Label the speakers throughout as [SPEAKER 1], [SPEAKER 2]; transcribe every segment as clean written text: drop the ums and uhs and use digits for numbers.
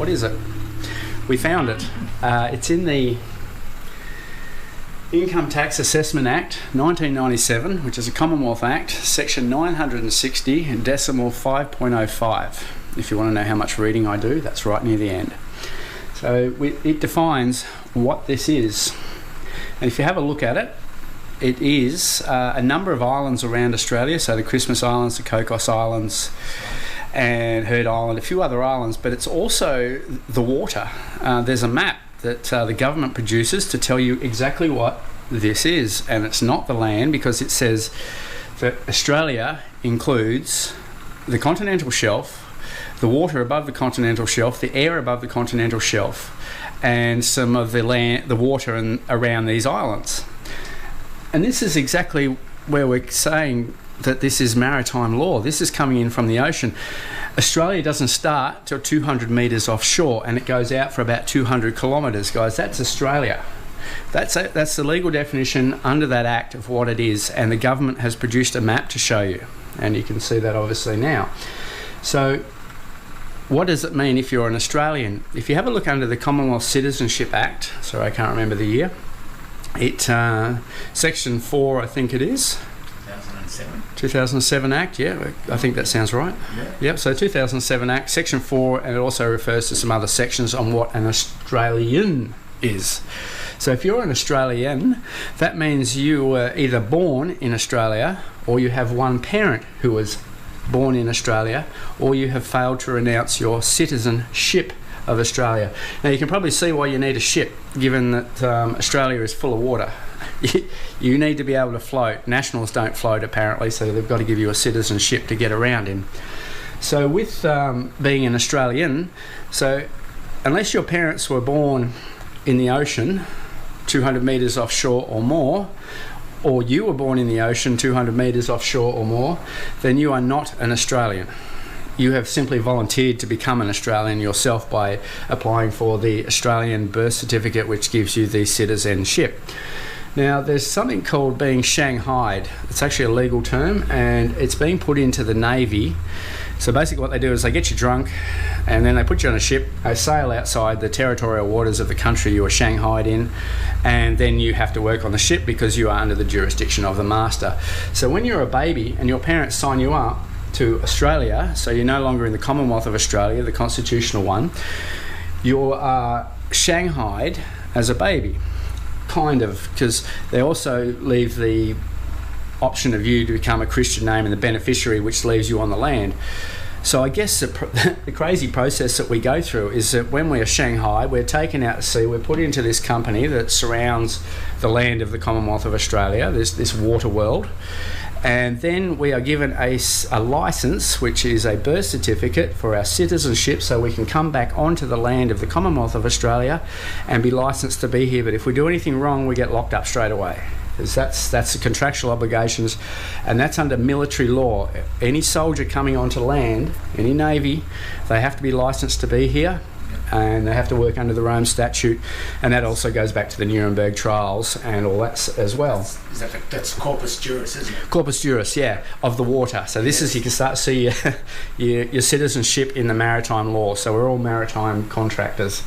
[SPEAKER 1] What is it? We found it. It's in the Income Tax Assessment Act 1997, which is a Commonwealth Act, section 960 and decimal 5.05. If you want to know how much reading I do, that's right near the end. So it defines what this is. And if you have a look at it, it is a number of islands around Australia, so the Christmas Islands, the Cocos Islands, and Heard Island, a few other islands, but it's also the water. There's a map that the government produces to tell you exactly what this is, and it's not the land, because it says that Australia includes the continental shelf, the water above the continental shelf, the air above the continental shelf, and some of the land, the water around these islands. And this is exactly where we're saying that this is maritime law. This is coming in from the ocean. Australia doesn't start till 200 metres offshore, and it goes out for about 200 kilometres, guys. That's Australia. That's the legal definition under that act of what it is, and the government has produced a map to show you, and you can see that obviously now. So what does it mean if you're an Australian? If you have a look under the Commonwealth Citizenship Act, sorry, I can't remember the year, section 4, I think it is. 2007 Act, yeah, I think that sounds right. Yeah. Yep, so 2007 Act, section 4, and it also refers to some other sections on what an Australian is. So if you're an Australian, that means you were either born in Australia, or you have one parent who was born in Australia, or you have failed to renounce your citizenship of Australia. Now you can probably see why you need a ship, given that Australia is full of water. You need to be able to float. Nationals don't float apparently, so they've got to give you a citizenship to get around in. So with being an Australian, so unless your parents were born in the ocean 200 metres offshore or more, or you were born in the ocean 200 metres offshore or more, then you are not an Australian. You have simply volunteered to become an Australian yourself by applying for the Australian birth certificate, which gives you the citizenship. Now, there's something called being shanghaied. It's actually a legal term, and it's being put into the Navy. So basically what they do is they get you drunk, and then they put you on a ship, they sail outside the territorial waters of the country you are shanghaied in, and then you have to work on the ship because you are under the jurisdiction of the master. So when you're a baby and your parents sign you up to Australia, so you're no longer in the Commonwealth of Australia, the constitutional one, you are shanghaied as a baby. Kind of, because they also leave the option of you to become a Christian name and the beneficiary, which leaves you on the land. So I guess the crazy process that we go through is that when we are Shanghai, we're taken out to sea, we're put into this company that surrounds the land of the Commonwealth of Australia, this water world, and then we are given a licence, which is a birth certificate for our citizenship, so we can come back onto the land of the Commonwealth of Australia and be licensed to be here. But if we do anything wrong, we get locked up straight away. Because that's the contractual obligations, and that's under military law. Any soldier coming onto land, any Navy, they have to be licensed to be here, and they have to work under the Rome Statute, and that also goes back to the Nuremberg trials and all that as well.
[SPEAKER 2] That's Corpus Juris, isn't it?
[SPEAKER 1] Corpus Juris, yeah, of the water. So this is, you can start to see your citizenship in the maritime law. So we're all maritime contractors.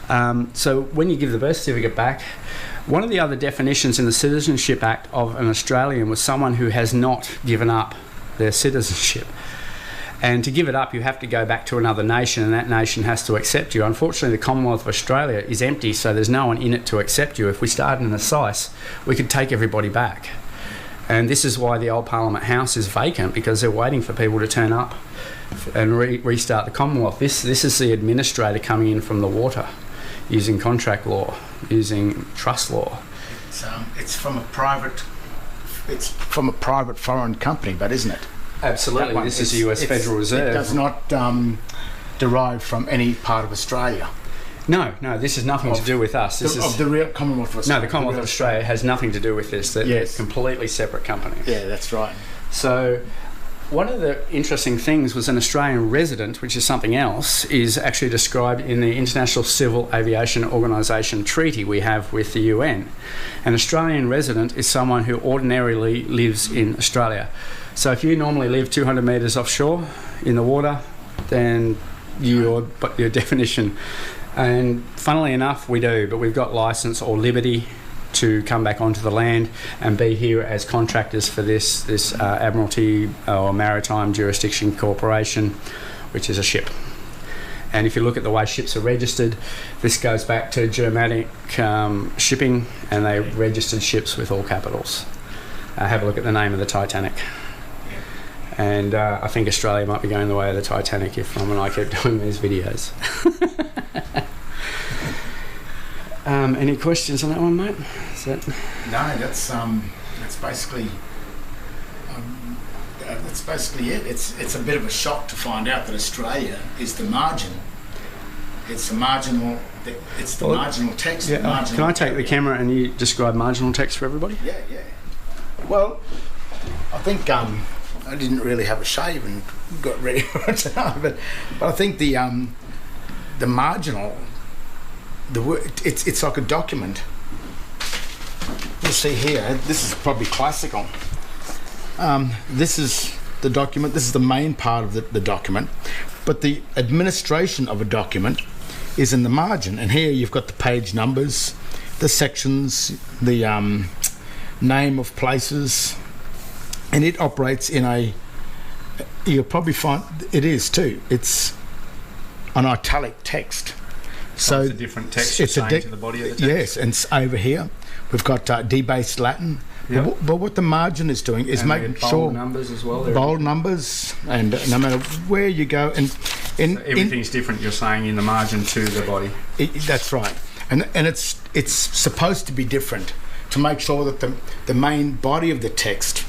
[SPEAKER 1] So when you give the birth certificate back, one of the other definitions in the Citizenship Act of an Australian was someone who has not given up their citizenship. And to give it up, you have to go back to another nation, and that nation has to accept you. Unfortunately, the Commonwealth of Australia is empty, so there's no one in it to accept you. If we started in a SICE, we could take everybody back. And this is why the old Parliament House is vacant, because they're waiting for people to turn up and restart the Commonwealth. This is the administrator coming in from the water, using contract law, using trust law.
[SPEAKER 2] It's from a private foreign company, but isn't it?
[SPEAKER 1] Absolutely. This is the US Federal Reserve.
[SPEAKER 2] It does not derive from any part of Australia.
[SPEAKER 1] No, this has nothing to do with us. This
[SPEAKER 2] is the real Commonwealth of Australia.
[SPEAKER 1] No, the Commonwealth of Australia has nothing to do with this. They're completely separate companies.
[SPEAKER 2] Yeah, that's right.
[SPEAKER 1] So one of the interesting things was an Australian resident, which is something else, is actually described in the International Civil Aviation Organisation treaty we have with the UN. An Australian resident is someone who ordinarily lives in Australia. So if you normally live 200 metres offshore in the water, then your definition. And funnily enough, we do, but we've got license or liberty to come back onto the land and be here as contractors for this Admiralty or Maritime Jurisdiction Corporation, which is a ship. And if you look at the way ships are registered, this goes back to Germanic shipping, and they registered ships with all capitals. Have a look at the name of the Titanic. And I think Australia might be going the way of the Titanic if Mum and I keep doing these videos. Any questions on that one, mate?
[SPEAKER 2] No, that's basically it. It's a bit of a shock to find out that Australia is the margin. It's the marginal. It's the marginal text.
[SPEAKER 1] Yeah.
[SPEAKER 2] Marginal
[SPEAKER 1] can I take
[SPEAKER 2] area.
[SPEAKER 1] the camera and you describe marginal text for everybody?
[SPEAKER 2] Yeah. Well, I think I didn't really have a shave and got ready for it tonight, but I think the marginal, the word, it's like a document. You see here, this is probably classical. This is the document. This is the main part of the document, but the administration of a document is in the margin. And here you've got the page numbers, the sections, the name of places, and it operates in a, you'll probably find it is too, it's an italic text.
[SPEAKER 1] So it's a different text to the body of the text?
[SPEAKER 2] Yes, and it's over here we've got debased Latin.
[SPEAKER 1] Yep.
[SPEAKER 2] But what the margin is doing is making
[SPEAKER 1] bold
[SPEAKER 2] sure
[SPEAKER 1] numbers as well.
[SPEAKER 2] Bold numbers, and no matter where you go, and
[SPEAKER 1] so everything's different. You're saying in the margin to the body.
[SPEAKER 2] That's right, and it's supposed to be different to make sure that the main body of the text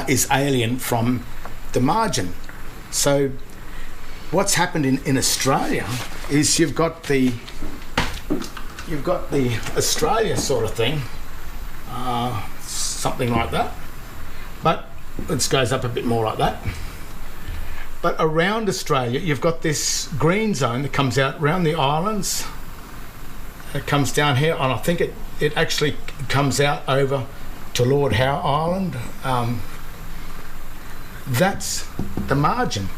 [SPEAKER 2] is alien from the margin. So what's happened in Australia is you've got the Australia sort of thing. Something like that, but it goes up a bit more like that. But around Australia you've got this green zone that comes out around the islands. It comes down here, and I think it actually comes out over to Lord Howe Island. That's the margin.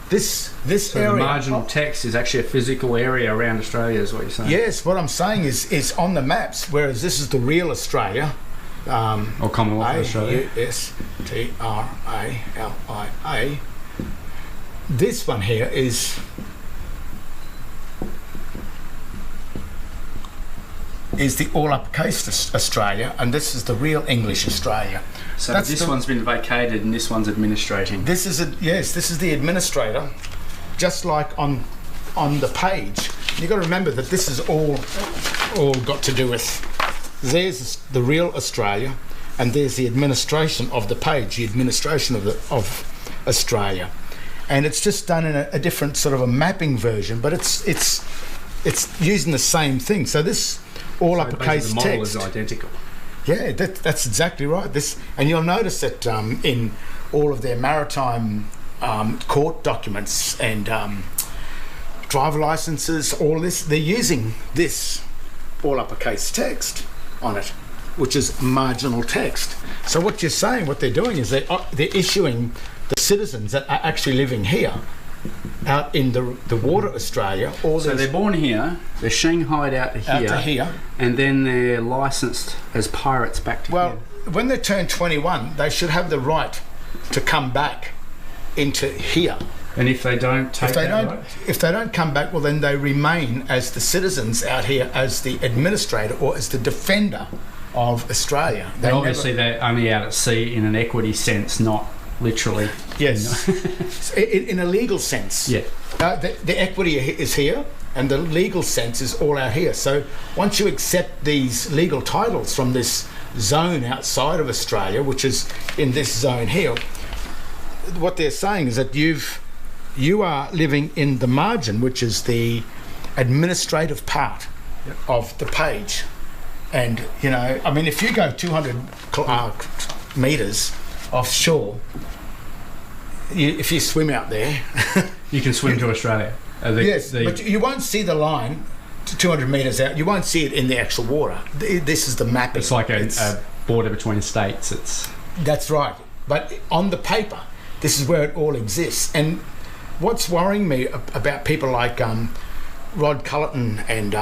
[SPEAKER 2] This
[SPEAKER 1] so
[SPEAKER 2] area.
[SPEAKER 1] The marginal text is actually a physical area around Australia, is what you're saying?
[SPEAKER 2] Yes, what I'm saying is on the maps, whereas this is the real Australia.
[SPEAKER 1] Or Commonwealth of Australia.
[SPEAKER 2] AUSTRALIA. This one here is the all uppercase Australia, and this is the real English Australia.
[SPEAKER 1] So this one's been vacated and this one's administrating.
[SPEAKER 2] This is this is the administrator, just like on the page. You've got to remember that this is all got to do with, there's the real Australia, and there's the administration of the page, the administration of Australia, and it's just done in a different sort of a mapping version, but it's using the same thing. So this all uppercase
[SPEAKER 1] the model
[SPEAKER 2] text
[SPEAKER 1] is identical.
[SPEAKER 2] Yeah, that's exactly right. And you'll notice that in all of their maritime court documents and driver licenses, all this, they're using this all uppercase text on it, which is marginal text. So what you're saying, what they're doing is they're issuing the citizens that are actually living here, out in the water Australia.
[SPEAKER 1] So they're born here, they're shanghaied out to here, and then they're licensed as pirates back to here.
[SPEAKER 2] When they turn 21, they should have the right to come back into here.
[SPEAKER 1] And if they don't take
[SPEAKER 2] if they don't come back, well then they remain as the citizens out here, as the administrator or as the defender of Australia.
[SPEAKER 1] But obviously they're only out at sea in an equity sense, not literally.
[SPEAKER 2] Yes, in a legal sense.
[SPEAKER 1] Yeah.
[SPEAKER 2] The equity is here, and the legal sense is all out here. So once you accept these legal titles from this zone outside of Australia, which is in this zone here, what they're saying is that you are living in the margin, which is the administrative part of the page. And I mean, if you go 200 meters offshore, if you swim out there,
[SPEAKER 1] you can swim to Australia.
[SPEAKER 2] Yes, but you won't see the line to 200 meters out. You won't see it in the actual water. This is the mapping.
[SPEAKER 1] It's like a border between states.
[SPEAKER 2] That's right. But on the paper, this is where it all exists. And what's worrying me about people like Rod Culleton and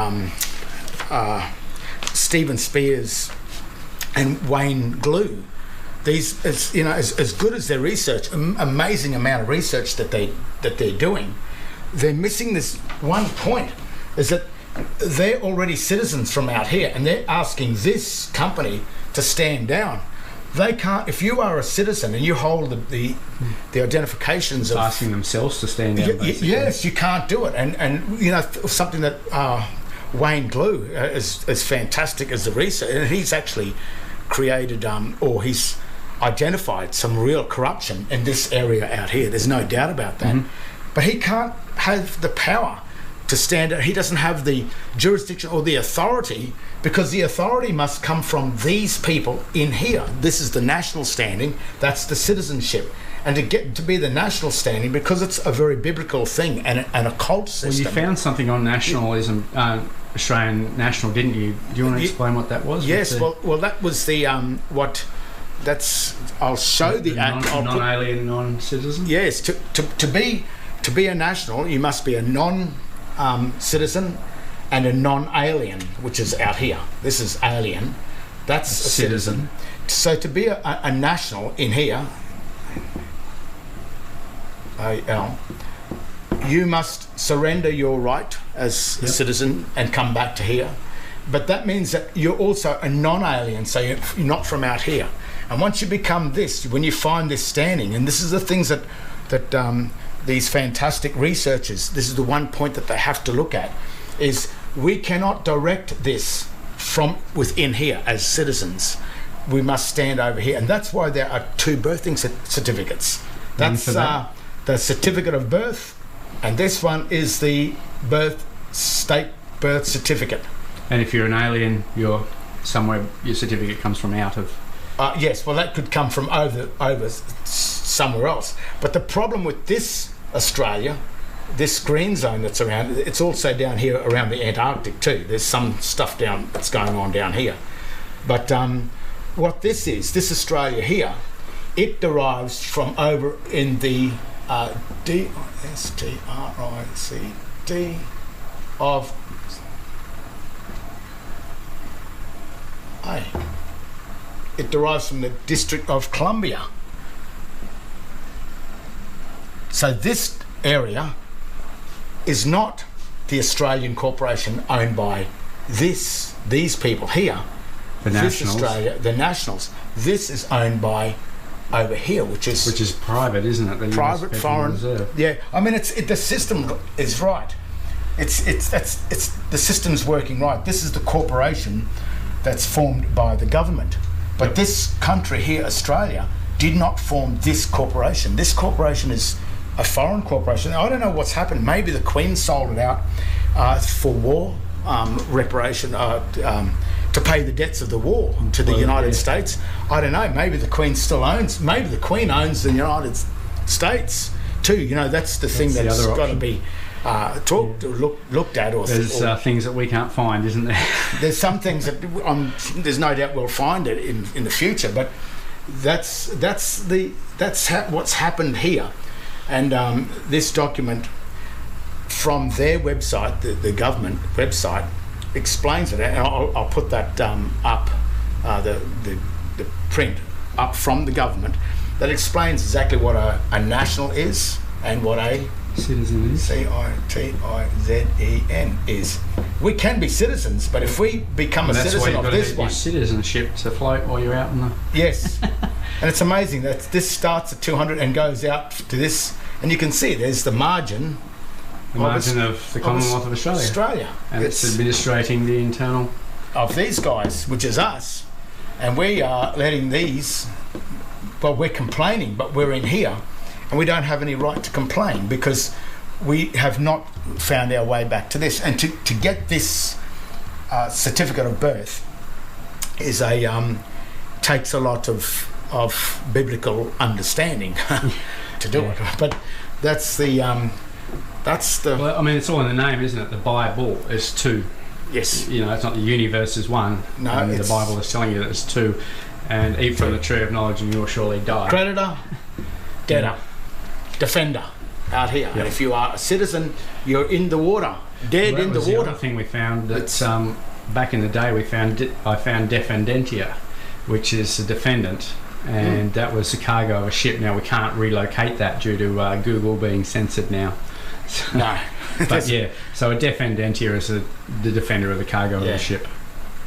[SPEAKER 2] Stephen Spears and Wayne Glue, these, as good as their research, amazing amount of research that they're doing, they're missing this one point, is that they're already citizens from out here, and they're asking this company to stand down. They can't. If you are a citizen and you hold the identifications of
[SPEAKER 1] asking themselves to stand down.
[SPEAKER 2] Yes, you can't do it. And something that Wayne Glue is fantastic as the research, and he's actually created or he's identified some real corruption in this area out here. There's no doubt about that. But he can't have the power to stand out. He doesn't have the jurisdiction or the authority, because the authority must come from these people in here. This is the national standing, that's the citizenship. And to get to be the national standing, because it's a very biblical thing and a cult system.
[SPEAKER 1] Well, you found something on nationalism, Australian national, didn't you? Do you want to explain what that was?
[SPEAKER 2] Yes, well, that was the I'll show the act.
[SPEAKER 1] Non-alien, non-citizen?
[SPEAKER 2] Yes, to be a national, you must be a non-citizen and a non-alien, which is out here. This is alien. That's a citizen. So to be a national in here, you must surrender your right as a citizen and come back to here. But that means that you're also a non-alien, so you're not from out here. And once you become this, when you find this standing, and this is the things that these fantastic researchers, this is the one point that they have to look at, is we cannot direct this from within here as citizens. We must stand over here. And that's why there are two birthing certificates. That's the certificate of birth, and this one is the state birth certificate.
[SPEAKER 1] And if you're an alien, you're somewhere, your certificate comes from out of...
[SPEAKER 2] Yes, well, that could come from over somewhere else. But the problem with this Australia, this green zone that's around, it's also down here around the Antarctic too. There's some stuff that's going on down here. But what this is, this Australia here, it derives from over in the D-I-S-T-R-I-C-D of A. It derives from the District of Columbia. So this area is not the Australian corporation owned by these people here.
[SPEAKER 1] The nationals.
[SPEAKER 2] Australia, the nationals. This is owned by over here, which is
[SPEAKER 1] private, isn't it? The
[SPEAKER 2] private foreign
[SPEAKER 1] reserve.
[SPEAKER 2] Yeah, I mean, the system is right. It's the system's working right. This is the corporation that's formed by the government. But this country here, Australia, did not form this corporation. This corporation is a foreign corporation. I don't know what's happened. Maybe the Queen sold it out for war reparation, to pay the debts of the war to the United States. I don't know. Maybe the Queen still owns. Maybe the Queen owns the United States too. That's the thing that's got to be looked at.
[SPEAKER 1] There's things that we can't find, isn't there?
[SPEAKER 2] There's some things that there's no doubt we'll find it in the future, but that's what's happened here. And this document from their website, the government website, explains it, and I'll put that up, the print up from the government that explains exactly what a national is and what a
[SPEAKER 1] citizen is.
[SPEAKER 2] CITIZEN is. We can be citizens, but if we become a citizen of this one,
[SPEAKER 1] citizenship to float while you're out in the...
[SPEAKER 2] Yes. And it's amazing that this starts at 200 and goes out to this, and you can see there's the margin.
[SPEAKER 1] The margin of the Commonwealth of Australia. And it's administrating the internal...
[SPEAKER 2] of these guys, which is us. And we are letting these... Well, we're complaining, but we're in here, and we don't have any right to complain because we have not found our way back to this. And to get this certificate of birth is takes a lot of biblical understanding to do it. But that's the...
[SPEAKER 1] Well, I mean, it's all in the name, isn't it? The Bible is two.
[SPEAKER 2] Yes.
[SPEAKER 1] It's not the universe is one.
[SPEAKER 2] No,
[SPEAKER 1] and the Bible is telling you that it's two. And eat from the tree of knowledge and you'll surely die.
[SPEAKER 2] Creditor, debtor, defender. out here. And if you are a citizen, you're in the water, dead in the water.
[SPEAKER 1] The other thing we found that back in the day I found defendentia, which is a defendant, and that was the cargo of a ship. Now we can't relocate that due to Google being censored now.
[SPEAKER 2] No.
[SPEAKER 1] But yeah, so a defendentia is the defender of the cargo of the ship.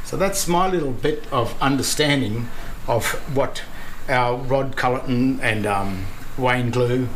[SPEAKER 2] So that's my little bit of understanding of what our Rod Culleton and Wayne Glue,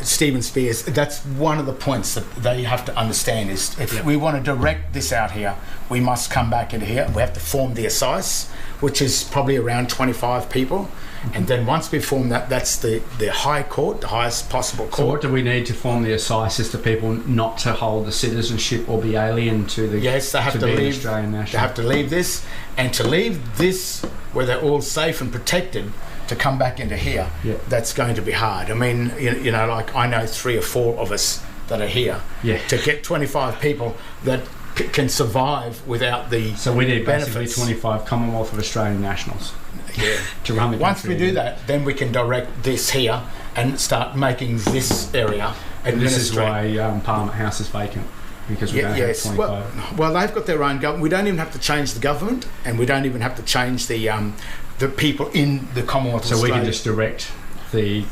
[SPEAKER 2] Stephen Spears, that's one of the points that they have to understand is if we want to direct this out here, we must come back into here. We have to form the ASICE, which is probably around 25 people. And then once we form that, that's the high court, the highest possible court.
[SPEAKER 1] So what do we need to form the ASICE? Is to people not to hold the citizenship or be alien to the
[SPEAKER 2] yes, they have to leave.
[SPEAKER 1] Australian national.
[SPEAKER 2] They have to leave this, and to leave this where they're all safe and protected to come back into here. That's going to be hard. I mean, you know, like I know 3 or 4 of us that are here. To get 25 people that can survive without the
[SPEAKER 1] so we need
[SPEAKER 2] benefits.
[SPEAKER 1] Basically 25 Commonwealth of Australian nationals. To run the
[SPEAKER 2] Once we do that, then we can direct this here and start making this area administrative.
[SPEAKER 1] This is why Parliament House is vacant, because we don't have 25.
[SPEAKER 2] Well, they've got their own government. We don't even have to change the government, and we don't even have to change the people in the Commonwealth of Australia.
[SPEAKER 1] So we can just direct the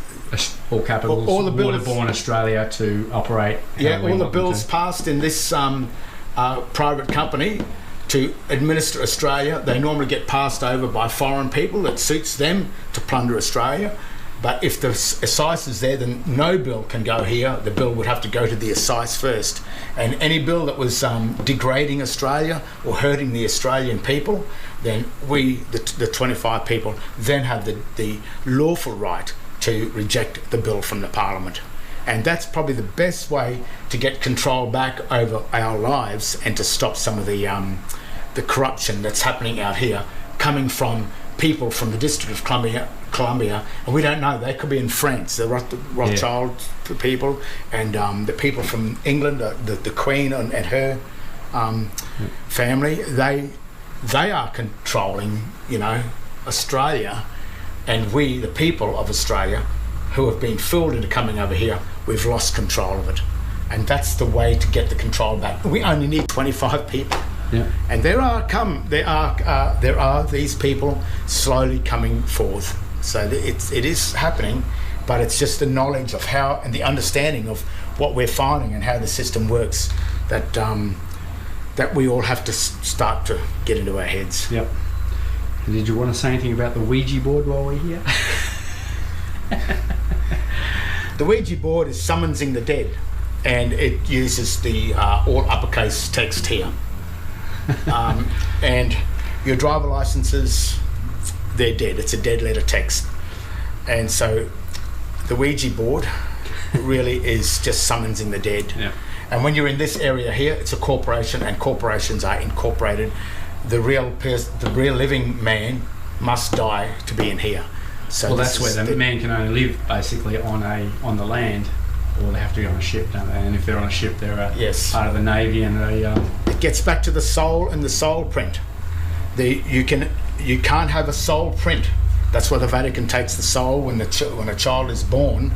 [SPEAKER 1] all capitals,
[SPEAKER 2] all the bills,
[SPEAKER 1] Waterborne Australia to operate.
[SPEAKER 2] All the bills passed in this private company to administer Australia, they normally get passed over by foreign people. It suits them to plunder Australia. But if the ASICE is there, then no bill can go here. The bill would have to go to the ASICE first. And any bill that was degrading Australia or hurting the Australian people, then we, the 25 people, then have the lawful right to reject the bill from the Parliament. And that's probably the best way to get control back over our lives and to stop some of the corruption that's happening out here, coming from people from the District of Columbia, and we don't know. They could be in France, the Rothschild people, and the people from England, the Queen and her family. They are controlling, you know, Australia, and we, the people of Australia, who have been fooled into coming over here, we've lost control of it. And that's the way to get the control back. We only need 25 people. And there are these people slowly coming forth. So it is happening, but it's just the knowledge of how and the understanding of what we're finding and how the system works that that we all have to start to get into our heads.
[SPEAKER 1] And did you want to say anything about the Ouija board while we're here?
[SPEAKER 2] The Ouija board is summonsing the dead, and it uses the all uppercase text here. And your driver licenses, they're dead. It's a dead letter text. And so the Ouija board really is just summoning the dead. And when you're in this area here, it's a corporation, and corporations are incorporated. The real living man must die to be in here. So
[SPEAKER 1] that's where the man can only live basically on the land, or they have to be on a ship, don't they? And if they're on a ship, they're part of the Navy, and
[SPEAKER 2] it gets back to the soul and the soul print. You can't have a soul print. That's why the Vatican takes the soul when a child is born.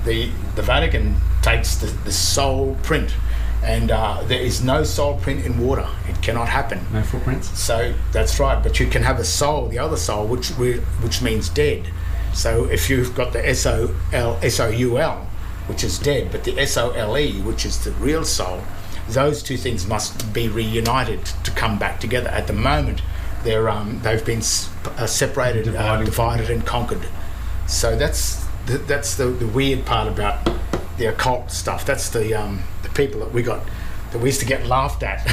[SPEAKER 2] The Vatican takes the soul print, and there is no soul print in water. It cannot happen.
[SPEAKER 1] No footprints.
[SPEAKER 2] So that's right. But you can have a soul, the other soul, which means dead. So if you've got the SOUL, which is dead, but the SOLE, which is the real soul, those two things must be reunited to come back together. At the moment, they've been separated, divided and conquered. So that's the weird part about the occult stuff. That's the people that we used to get laughed at,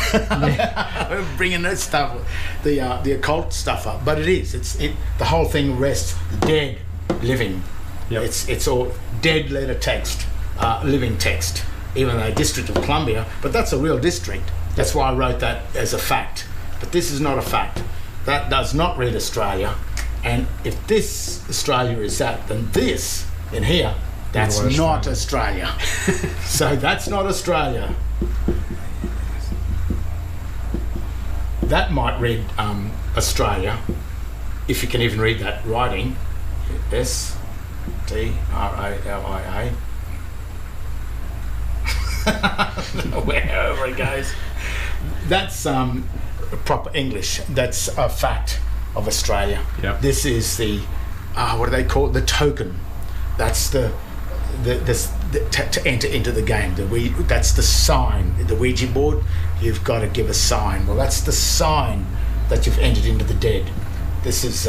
[SPEAKER 2] bringing that stuff, the occult stuff up. But the whole thing rests dead, living. It's all dead letter text, living text. Even though District of Columbia, but that's a real district. That's why I wrote that as a fact. But this is not a fact. That does not read Australia. And if this Australia is that, then this in here, that's not Australia. So that's not Australia. That might read Australia, if you can even read that writing. Australia. Wherever it goes. That's proper English. That's a fact of Australia.
[SPEAKER 1] Yep.
[SPEAKER 2] This is the what do they call it? The token. That's to enter into the game. That's the sign. The Ouija board. You've got to give a sign. Well, that's the sign that you've entered into the dead. This is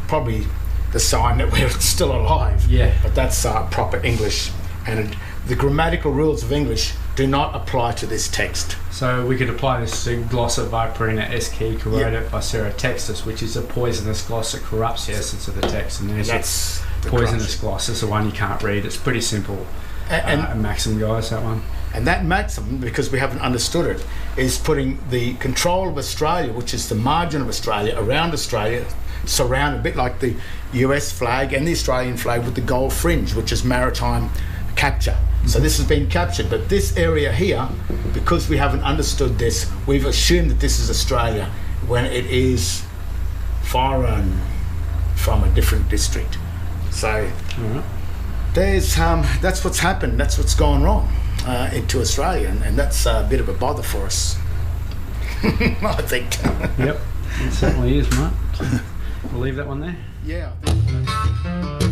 [SPEAKER 2] probably the sign that we're still alive.
[SPEAKER 1] Yeah.
[SPEAKER 2] But that's proper English, and the grammatical rules of English do not apply to this text.
[SPEAKER 1] So we could apply this to Glossa Viperina Eschi corroded Viscera Textus, which is a poisonous gloss that corrupts the essence of the text. And there's
[SPEAKER 2] That's the
[SPEAKER 1] poisonous
[SPEAKER 2] crux.
[SPEAKER 1] gloss. It's the one you can't read. It's pretty simple.
[SPEAKER 2] And
[SPEAKER 1] maxim, guys, that one.
[SPEAKER 2] And that maxim, because we haven't understood it, is putting the control of Australia, which is the margin of Australia, around Australia, surrounded a bit like the US flag and the Australian flag with the gold fringe, which is maritime capture. So this has been captured, but this area here, because we haven't understood this, we've assumed that this is Australia when it is foreign from a different district. So there's that's what's happened. That's what's gone wrong into Australia, and that's a bit of a bother for us. I think.
[SPEAKER 1] Yep, it certainly is, mate. We'll leave that one there.
[SPEAKER 2] Yeah. I think